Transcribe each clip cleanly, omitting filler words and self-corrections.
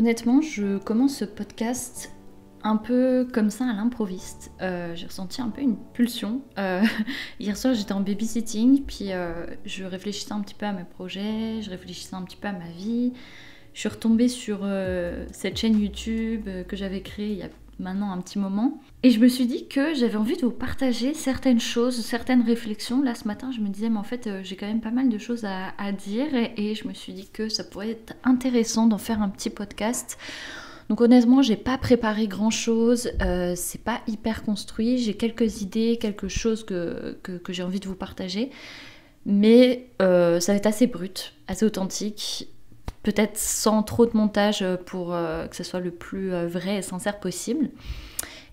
Honnêtement, je commence ce podcast un peu comme ça à l'improviste. J'ai ressenti un peu une pulsion. Hier soir, j'étais en babysitting, puis je réfléchissais un petit peu à mes projets, je réfléchissais un petit peu à ma vie. Je suis retombée sur cette chaîne YouTube que j'avais créée il y a maintenant un petit moment. Et je me suis dit que j'avais envie de vous partager certaines choses, certaines réflexions. Là, ce matin, je me disais, mais en fait, j'ai quand même pas mal de choses à dire. Et je me suis dit que ça pourrait être intéressant d'en faire un petit podcast. Donc honnêtement, j'ai pas préparé grand chose, c'est pas hyper construit, j'ai quelques idées, quelque chose que j'ai envie de vous partager, mais ça va être assez brut, assez authentique, peut-être sans trop de montage pour que ce soit le plus vrai et sincère possible,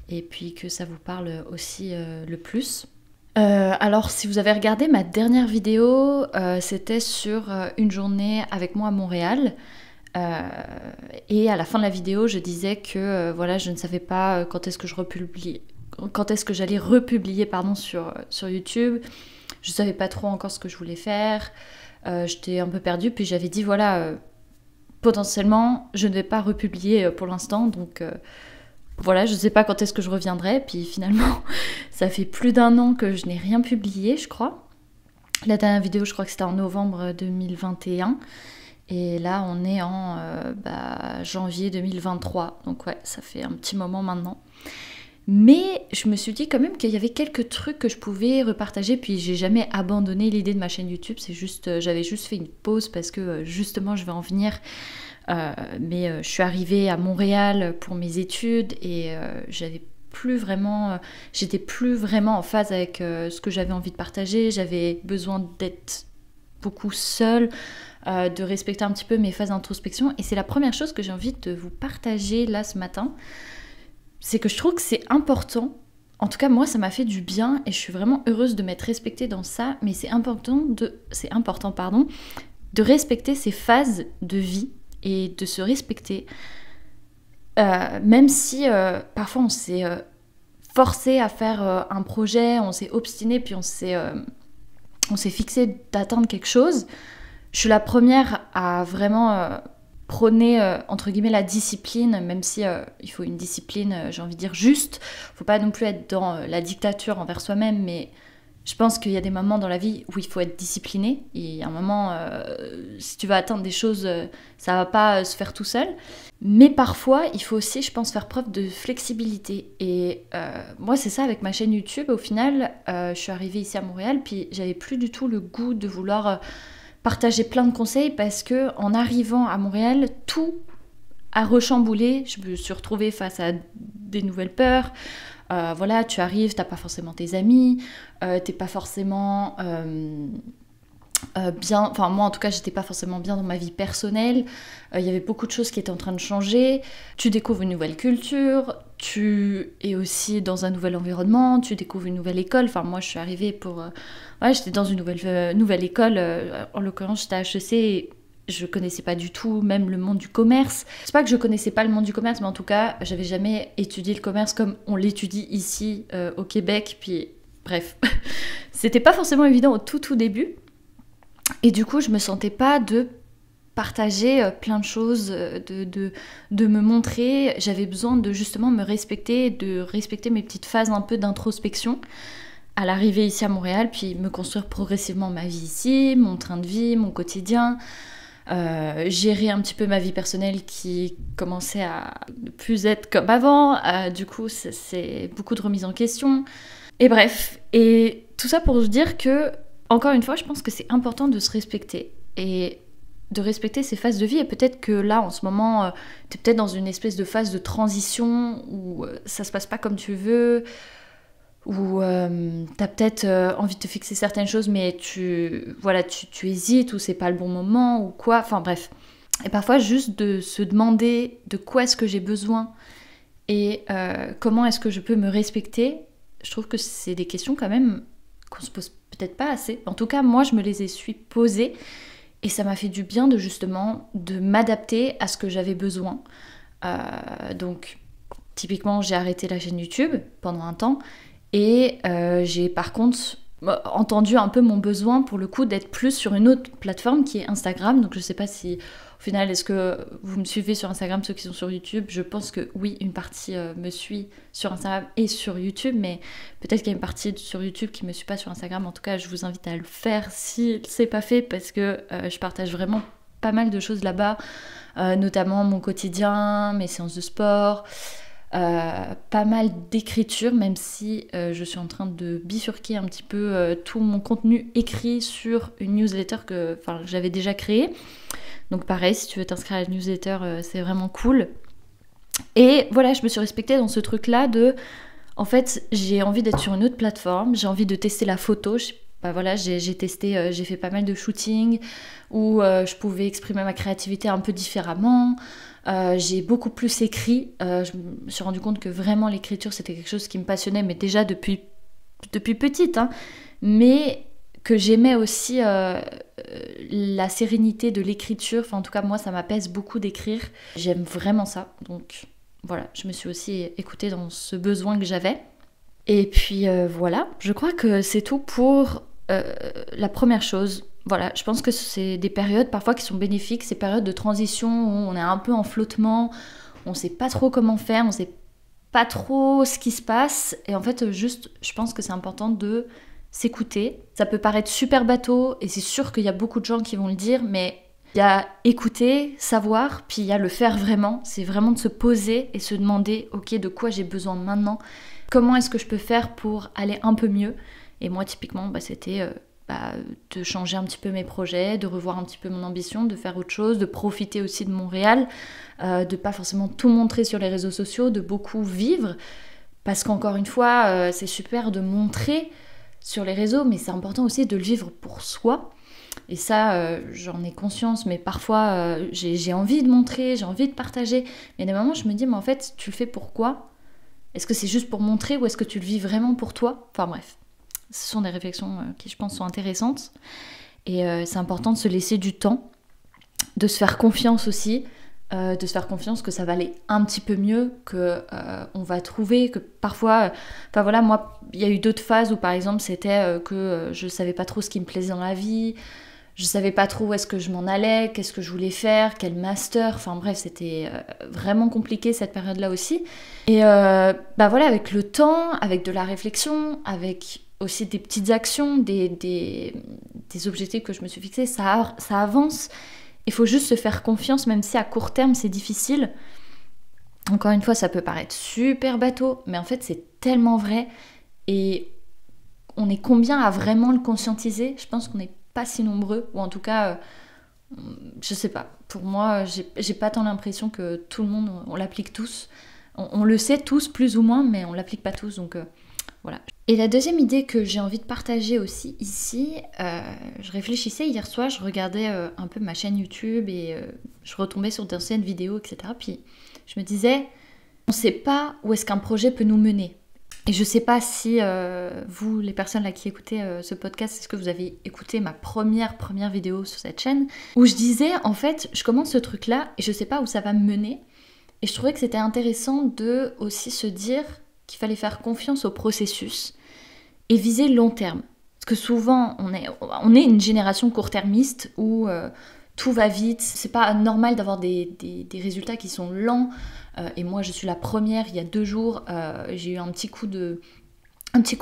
et puis que ça vous parle aussi le plus. Alors si vous avez regardé ma dernière vidéo, c'était sur une journée avec moi à Montréal. Et à la fin de la vidéo, je disais que voilà, je ne savais pas quand est-ce que j'allais republier sur YouTube. Je ne savais pas trop encore ce que je voulais faire. J'étais un peu perdue. Puis j'avais dit voilà, potentiellement, je ne vais pas republier pour l'instant. Donc voilà, je ne sais pas quand est-ce que je reviendrai. Puis finalement, ça fait plus d'1 an que je n'ai rien publié, je crois. La dernière vidéo, je crois que c'était en novembre 2021. Et là, on est en janvier 2023. Donc ouais, ça fait un petit moment maintenant. Mais je me suis dit quand même qu'il y avait quelques trucs que je pouvais repartager. Puis j'ai jamais abandonné l'idée de ma chaîne YouTube. C'est juste, j'avais juste fait une pause parce que justement, je vais en venir. Mais je suis arrivée à Montréal pour mes études et j'étais plus vraiment en phase avec ce que j'avais envie de partager. J'avais besoin d'être beaucoup seule. De respecter un petit peu mes phases d'introspection. Et c'est la première chose que j'ai envie de vous partager là ce matin. C'est que je trouve que c'est important. En tout cas, moi, ça m'a fait du bien et je suis vraiment heureuse de m'être respectée dans ça. Mais c'est important, de respecter ces phases de vie et de se respecter. Même si parfois on s'est forcé à faire un projet, on s'est obstiné, puis on s'est fixé d'atteindre quelque chose. Je suis la première à vraiment prôner, entre guillemets, la discipline, même si il faut une discipline, j'ai envie de dire, juste. Faut pas non plus être dans la dictature envers soi-même, mais je pense qu'il y a des moments dans la vie où il faut être discipliné. Et il y a un moment, si tu veux atteindre des choses, ça va pas se faire tout seul. Mais parfois, il faut aussi, je pense, faire preuve de flexibilité. Et moi, c'est ça avec ma chaîne YouTube. Au final, je suis arrivée ici à Montréal, puis j'avais plus du tout le goût de vouloir partager plein de conseils parce que en arrivant à Montréal, tout a rechamboulé. Je me suis retrouvée face à des nouvelles peurs. Voilà, tu arrives, t'as pas forcément tes amis, t'es pas forcément bien. Enfin, moi en tout cas, j'étais pas forcément bien dans ma vie personnelle. Il y avait beaucoup de choses qui étaient en train de changer. Tu découvres une nouvelle culture, tu es aussi dans un nouvel environnement, tu découvres une nouvelle école. Enfin, moi, je suis arrivée pour. Ouais, j'étais dans une nouvelle école. En l'occurrence, j'étais à HEC. Et je connaissais pas du tout même le monde du commerce. C'est pas que je connaissais pas le monde du commerce, mais en tout cas, j'avais jamais étudié le commerce comme on l'étudie ici au Québec. Puis, bref, c'était pas forcément évident au tout début. Et du coup, je me sentais pas de partager plein de choses, de me montrer. J'avais besoin de justement me respecter, de respecter mes petites phases un peu d'introspection à l'arrivée ici à Montréal, puis me construire progressivement ma vie ici, mon train de vie, mon quotidien, gérer un petit peu ma vie personnelle qui commençait à ne plus être comme avant. Du coup, c'est beaucoup de remise en question. Et bref, et tout ça pour vous dire que, encore une fois, je pense que c'est important de se respecter et de respecter ses phases de vie. Et peut-être que là, en ce moment, t'es peut-être dans une espèce de phase de transition où ça se passe pas comme tu veux, où t'as peut-être envie de te fixer certaines choses, mais tu hésites, ou c'est pas le bon moment, ou quoi. Enfin bref. Et parfois, juste de se demander de quoi est-ce que j'ai besoin et comment est-ce que je peux me respecter, je trouve que c'est des questions quand même qu'on se pose peut-être pas assez. En tout cas, moi, je me les suis posées et ça m'a fait du bien de justement de m'adapter à ce que j'avais besoin. Donc, typiquement, j'ai arrêté la chaîne YouTube pendant un temps et j'ai par contre entendu un peu mon besoin pour le coup d'être plus sur une autre plateforme qui est Instagram. Donc, je sais pas si Au final, est-ce que vous me suivez sur Instagram, ceux qui sont sur YouTube? Je pense que oui, une partie me suit sur Instagram et sur YouTube, mais peut-être qu'il y a une partie sur YouTube qui me suit pas sur Instagram. En tout cas, je vous invite à le faire si c'est pas fait, parce que je partage vraiment pas mal de choses là-bas, notamment mon quotidien, mes séances de sport, pas mal d'écriture, même si je suis en train de bifurquer un petit peu tout mon contenu écrit sur une newsletter que j'avais déjà créée. Donc pareil, si tu veux t'inscrire à la newsletter, c'est vraiment cool. Et voilà, je me suis respectée dans ce truc-là de... En fait, j'ai envie d'être sur une autre plateforme, j'ai envie de tester la photo. J'ai testé, j'ai fait pas mal de shootings où je pouvais exprimer ma créativité un peu différemment. J'ai beaucoup plus écrit. Je me suis rendu compte que vraiment l'écriture, c'était quelque chose qui me passionnait, mais déjà depuis petite, hein. Mais que j'aimais aussi la sérénité de l'écriture. Enfin, en tout cas, moi, ça m'apaise beaucoup d'écrire. J'aime vraiment ça. Donc voilà, je me suis aussi écoutée dans ce besoin que j'avais. Et puis voilà, je crois que c'est tout pour la première chose. Voilà, je pense que c'est des périodes parfois qui sont bénéfiques, ces périodes de transition où on est un peu en flottement, on sait pas trop comment faire, on sait pas trop ce qui se passe. Et en fait, juste, je pense que c'est important de s'écouter. Ça peut paraître super bateau, et c'est sûr qu'il y a beaucoup de gens qui vont le dire, mais il y a écouter, savoir, puis il y a le faire vraiment. C'est vraiment de se poser et se demander, ok, de quoi j'ai besoin maintenant? Comment est-ce que je peux faire pour aller un peu mieux? Et moi, typiquement, c'était de changer un petit peu mes projets, de revoir un petit peu mon ambition, de faire autre chose, de profiter aussi de Montréal, de pas forcément tout montrer sur les réseaux sociaux, de beaucoup vivre. Parce qu'encore une fois, c'est super de montrer sur les réseaux, mais c'est important aussi de le vivre pour soi. Et ça, j'en ai conscience, mais parfois, j'ai envie de montrer, j'ai envie de partager. Mais à des moments, je me dis, mais en fait, tu le fais pourquoi? Est-ce que c'est juste pour montrer ou est-ce que tu le vis vraiment pour toi? Enfin bref, ce sont des réflexions qui, je pense, sont intéressantes. Et c'est important de se laisser du temps, de se faire confiance aussi, de se faire confiance que ça va aller un petit peu mieux, que on va trouver, que parfois... Enfin voilà, moi, il y a eu d'autres phases où, par exemple, c'était que je savais pas trop ce qui me plaisait dans la vie, je savais pas trop où est-ce que je m'en allais, qu'est-ce que je voulais faire, quel master, enfin bref, c'était vraiment compliqué cette période-là aussi. Et voilà, avec le temps, avec de la réflexion, avec aussi des petites actions, des objectifs que je me suis fixés, ça avance. Il faut juste se faire confiance, même si à court terme c'est difficile. Encore une fois, ça peut paraître super bateau, mais en fait c'est tellement vrai. Et on est combien à vraiment le conscientiser? Je pense qu'on n'est pas si nombreux, ou en tout cas, je sais pas. Pour moi, j'ai pas tant l'impression que tout le monde, on l'applique tous. On le sait tous, plus ou moins, mais on l'applique pas tous, donc voilà. Et la deuxième idée que j'ai envie de partager aussi ici, je réfléchissais hier soir, je regardais un peu ma chaîne YouTube et je retombais sur d'anciennes vidéos, etc. Puis je me disais, on sait pas où est-ce qu'un projet peut nous mener. Et je sais pas si vous, les personnes là qui écoutez ce podcast, est-ce que vous avez écouté ma première vidéo sur cette chaîne, où je disais, en fait, je commence ce truc-là et je sais pas où ça va me mener. Et je trouvais que c'était intéressant de aussi se dire qu'il fallait faire confiance au processus et viser long terme. Parce que souvent, on est une génération court-termiste où tout va vite. C'est pas normal d'avoir des résultats qui sont lents. Et moi, je suis la première. Il y a 2 jours, j'ai eu un petit coup de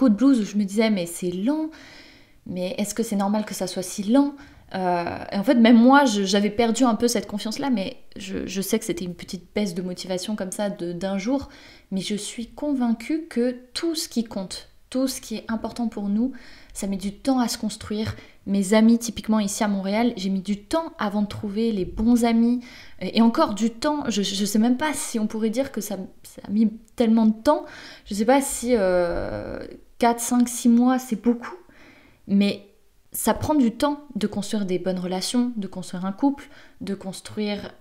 blues où je me disais, mais c'est lent. Mais est-ce que c'est normal que ça soit si lent? Et en fait, même moi, j'avais perdu un peu cette confiance-là, mais je sais que c'était une petite baisse de motivation comme ça d'un jour. Mais je suis convaincue que tout ce qui compte, tout ce qui est important pour nous, ça met du temps à se construire. Mes amis, typiquement ici à Montréal, j'ai mis du temps avant de trouver les bons amis. Et encore du temps, je sais même pas si on pourrait dire que ça a mis tellement de temps. Je sais pas si 4, 5, 6 mois, c'est beaucoup. Mais ça prend du temps de construire des bonnes relations, de construire un couple, de construire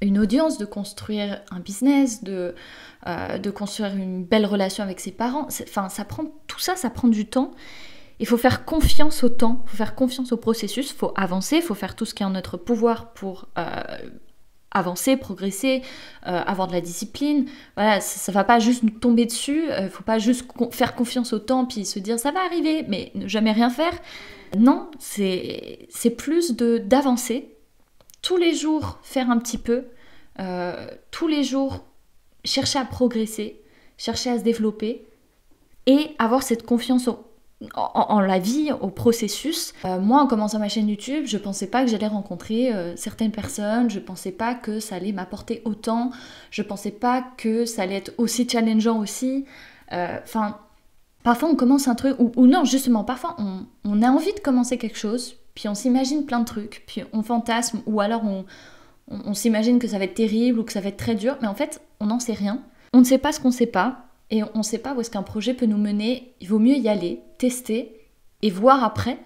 une audience, de construire un business, de construire une belle relation avec ses parents. Enfin, tout ça, ça prend du temps. Il faut faire confiance au temps, il faut faire confiance au processus, il faut avancer, il faut faire tout ce qui est en notre pouvoir pour avancer, progresser, avoir de la discipline. Voilà, ça va pas juste nous tomber dessus, faut pas juste faire confiance au temps puis se dire ça va arriver, mais ne jamais rien faire. Non, c'est plus d'avancer, tous les jours faire un petit peu, tous les jours chercher à progresser, chercher à se développer et avoir cette confiance en la vie, au processus. Moi, en commençant ma chaîne YouTube, je pensais pas que j'allais rencontrer certaines personnes, je pensais pas que ça allait m'apporter autant, je pensais pas que ça allait être aussi challengeant aussi. Enfin, parfois on commence un truc, ou non, justement, parfois on a envie de commencer quelque chose, puis on s'imagine plein de trucs, puis on fantasme, ou alors on s'imagine que ça va être terrible ou que ça va être très dur, mais en fait, on n'en sait rien. On ne sait pas ce qu'on sait pas, et on ne sait pas où est-ce qu'un projet peut nous mener. Il vaut mieux y aller, tester, et voir après,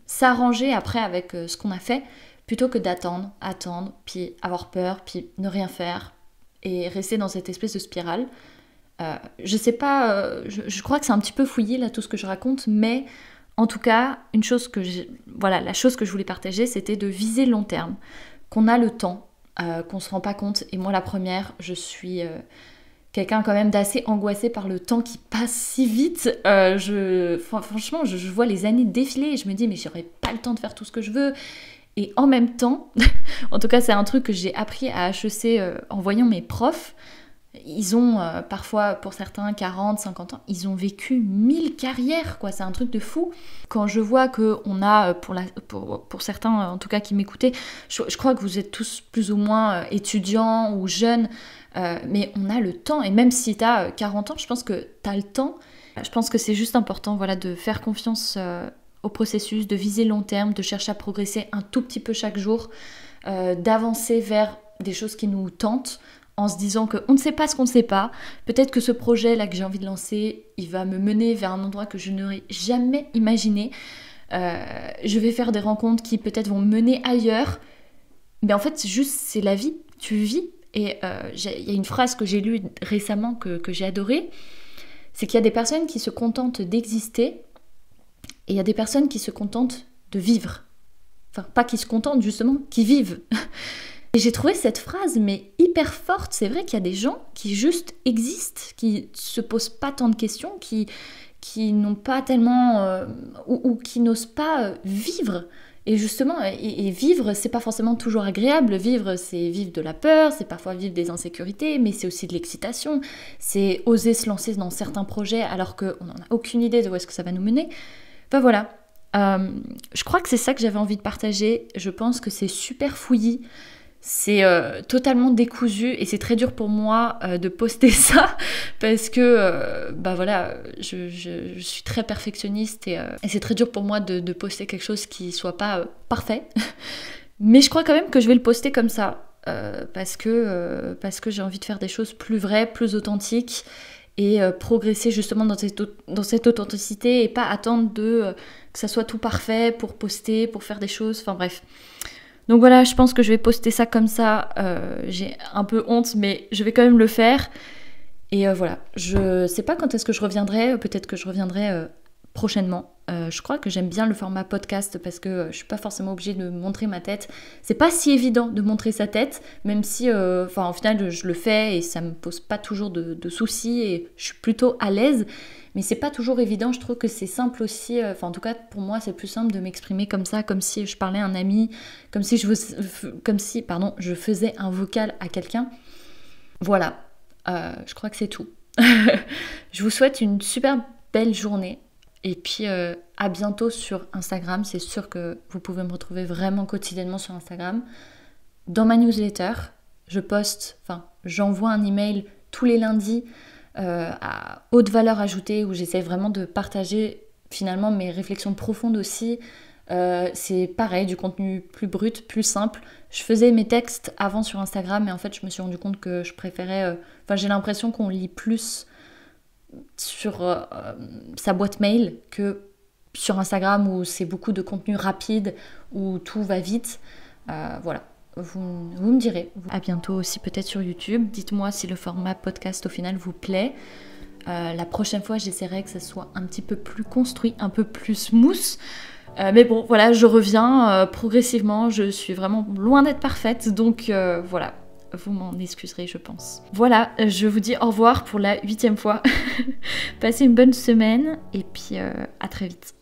s'arranger après avec ce qu'on a fait, plutôt que d'attendre, attendre, puis avoir peur, puis ne rien faire, et rester dans cette espèce de spirale. Je sais pas, je crois que c'est un petit peu fouillé là tout ce que je raconte, mais en tout cas, la chose que je voulais partager, c'était de viser long terme, qu'on a le temps, qu'on se rend pas compte. Et moi, la première, je suis quelqu'un quand même d'assez angoissé par le temps qui passe si vite. Franchement, je vois les années défiler et je me dis mais j'aurais pas le temps de faire tout ce que je veux. Et en même temps, en tout cas, c'est un truc que j'ai appris à HEC en voyant mes profs. Ils ont parfois, pour certains, 40, 50 ans, ils ont vécu 1000 carrières, quoi. C'est un truc de fou. Quand je vois qu'on a, pour certains en tout cas qui m'écoutaient, je crois que vous êtes tous plus ou moins étudiants ou jeunes, mais on a le temps. Et même si tu as 40 ans, je pense que tu as le temps. Je pense que c'est juste important, voilà, de faire confiance au processus, de viser long terme, de chercher à progresser un tout petit peu chaque jour, d'avancer vers des choses qui nous tentent, en se disant qu'on ne sait pas ce qu'on ne sait pas. Peut-être que ce projet-là que j'ai envie de lancer, il va me mener vers un endroit que je n'aurais jamais imaginé. Je vais faire des rencontres qui peut-être vont me mener ailleurs. Mais en fait, c'est la vie. Tu vis. Et il y a une phrase que j'ai lue récemment que j'ai adorée. C'est qu'il y a des personnes qui se contentent d'exister et il y a des personnes qui se contentent de vivre. Enfin, pas qui se contentent, justement, qui vivent. Et j'ai trouvé cette phrase mais hyper forte. C'est vrai qu'il y a des gens qui juste existent, qui se posent pas tant de questions, qui n'ont pas tellement ou qui n'osent pas vivre. Et justement, et vivre, c'est pas forcément toujours agréable. Vivre, c'est vivre de la peur, c'est parfois vivre des insécurités, mais c'est aussi de l'excitation. C'est oser se lancer dans certains projets alors qu'on n'en a aucune idée de où est-ce que ça va nous mener. Enfin voilà. Je crois que c'est ça que j'avais envie de partager. Je pense que c'est super fouillis. C'est totalement décousu et c'est très dur pour moi de poster ça parce que voilà, je suis très perfectionniste et c'est très dur pour moi de poster quelque chose qui soit pas parfait. Mais je crois quand même que je vais le poster comme ça parce que j'ai envie de faire des choses plus vraies, plus authentiques et progresser justement dans cette authenticité et pas attendre que ça soit tout parfait pour poster, pour faire des choses, enfin bref. Donc voilà, je pense que je vais poster ça comme ça. J'ai un peu honte, mais je vais quand même le faire. Et voilà, je sais pas quand est-ce que je reviendrai. Peut-être que je reviendrai prochainement. Je crois que j'aime bien le format podcast parce que je suis pas forcément obligée de montrer ma tête. C'est pas si évident de montrer sa tête, même si, au final, je le fais et ça me pose pas toujours de soucis et je suis plutôt à l'aise. Mais c'est pas toujours évident, je trouve que c'est simple aussi, en tout cas pour moi c'est plus simple de m'exprimer comme ça, comme si je parlais à un ami, comme si je faisais un vocal à quelqu'un. Voilà, je crois que c'est tout. Je vous souhaite une super belle journée et puis à bientôt sur Instagram. C'est sûr que vous pouvez me retrouver vraiment quotidiennement sur Instagram. Dans ma newsletter, j'envoie un email tous les lundis à haute valeur ajoutée où j'essaie vraiment de partager finalement mes réflexions profondes aussi. C'est pareil, du contenu plus brut, plus simple. Je faisais mes textes avant sur Instagram mais en fait je me suis rendu compte que je préférais... j'ai l'impression qu'on lit plus sur sa boîte mail que sur Instagram où c'est beaucoup de contenu rapide, où tout va vite. Voilà. Vous me direz. À bientôt aussi peut-être sur YouTube. Dites-moi si le format podcast au final vous plaît. La prochaine fois, j'essaierai que ça soit un petit peu plus construit, un peu plus smooth. Mais bon, voilà, je reviens progressivement. Je suis vraiment loin d'être parfaite. Donc voilà, vous m'en excuserez, je pense. Voilà, je vous dis au revoir pour la 8e fois. Passez une bonne semaine et puis à très vite.